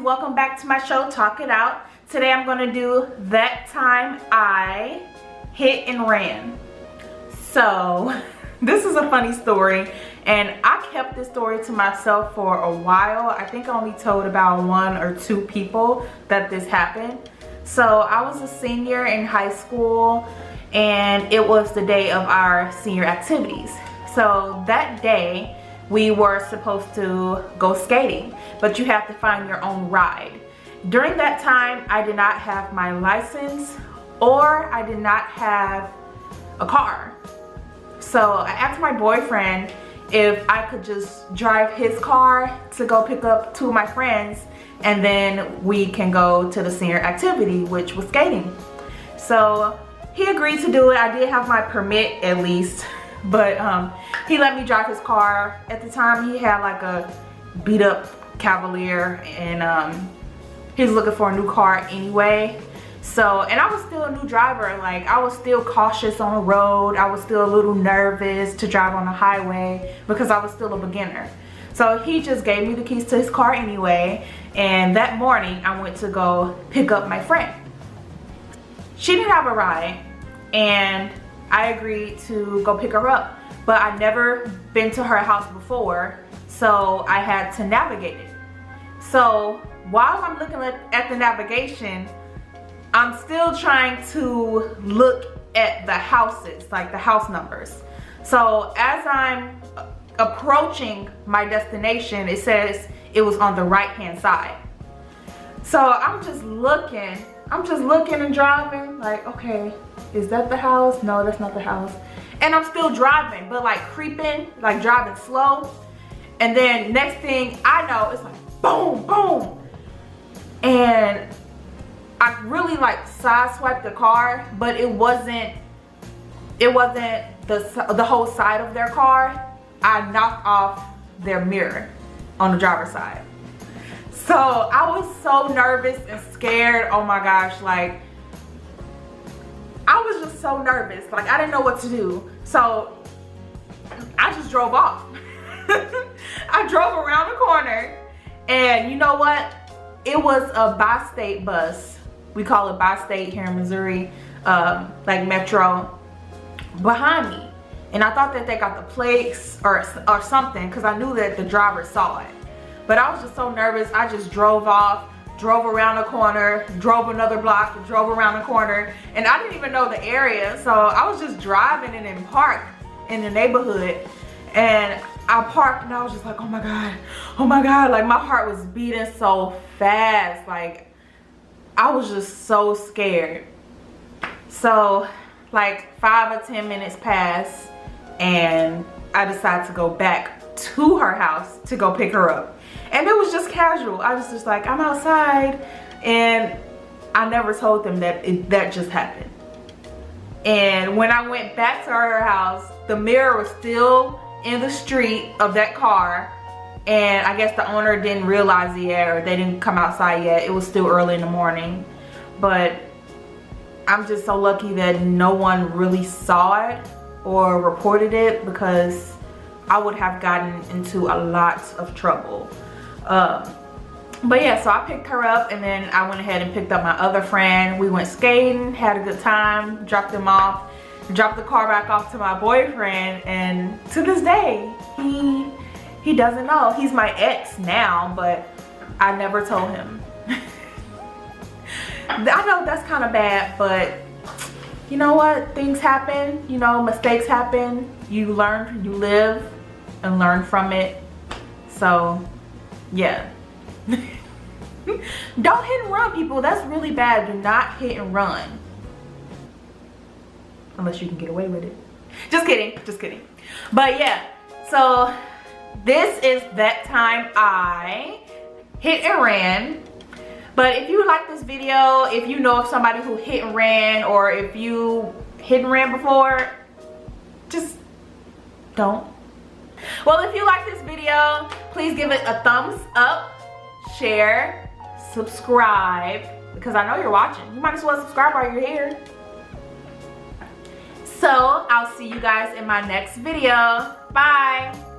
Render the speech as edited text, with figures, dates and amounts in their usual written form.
Welcome back to my show, Talk It Out. Today I'm going to do That Time I Hit and Ran. So this is a funny story, and I kept this story to myself for a while. I think I only told about 1 or 2 people that this happened. So I was a senior in high school, and it was the day of our senior activities. So that day we were supposed to go skating, but you have to find your own ride. During that time, I did not have my license, or I did not have a car. So I asked my boyfriend if I could just drive his car to go pick up 2 of my friends, and then we can go to the senior activity, which was skating. So he agreed to do it. I did have my permit at least, but he let me drive his car. At the time, he had like a beat up Cavalier, and he was looking for a new car anyway. So, and I was still a new driver. Like, I was still cautious on the road. I was still a little nervous to drive on the highway because I was still a beginner. So he just gave me the keys to his car anyway, and that morning I went to go pick up my friend. She didn't have a ride, and I agreed to go pick her up, but I'd never been to her house before, so I had to navigate it. So while I'm looking at the navigation, I'm still trying to look at the houses, like the house numbers. So as I'm approaching my destination, it says it was on the right hand side. So I'm just looking and driving, like, okay, is that the house? No, that's not the house. And I'm still driving, but like creeping, like driving slow. And then next thing I know, it's like boom, boom. And I really like sideswiped the car, but it wasn't the whole side of their car. I knocked off their mirror on the driver's side. So I was so nervous and scared. Oh my gosh, like I was just so nervous. Like I didn't know what to do. So I just drove off. I drove around the corner, and you know what? It was a bi-state bus. We call it bi-state here in Missouri, like Metro, behind me. And I thought that they got the plates or something, because I knew that the driver saw it. But I was just so nervous. I just drove off, drove around the corner, drove another block, drove around the corner, and I didn't even know the area. So I was just driving and in park in the neighborhood, and I parked, and I was just like, oh my God, like my heart was beating so fast. Like I was just so scared. So like 5 or 10 minutes passed, and I decided to go back to her house to go pick her up. And it was just casual. I was just like, I'm outside, and I never told them that that just happened. And when I went back to her house, the mirror was still in the street of that car, and I guess the owner didn't realize it yet, or they didn't come outside yet. It was still early in the morning. But I'm just so lucky that no one really saw it or reported it, because I would have gotten into a lot of trouble. But yeah, so I picked her up, and then I went ahead and picked up my other friend. We went skating, had a good time, dropped him off, dropped the car back off to my boyfriend, and to this day, he doesn't know. He's my ex now, but I never told him. I know that's kind of bad, but you know what? Things happen, you know, mistakes happen. You learn, you live, and learn from it. So yeah. Don't hit and run, people. That's really bad. Do not hit and run unless you can get away with it. Just kidding, just kidding. But yeah, so this is that time I hit and ran. But if you like this video, if you know of somebody who hit and ran, or if you hit and ran before, just don't. Well, if you like this video, please give it a thumbs up, share, subscribe, because I know you're watching. You might as well subscribe while you're here. So I'll see you guys in my next video. Bye.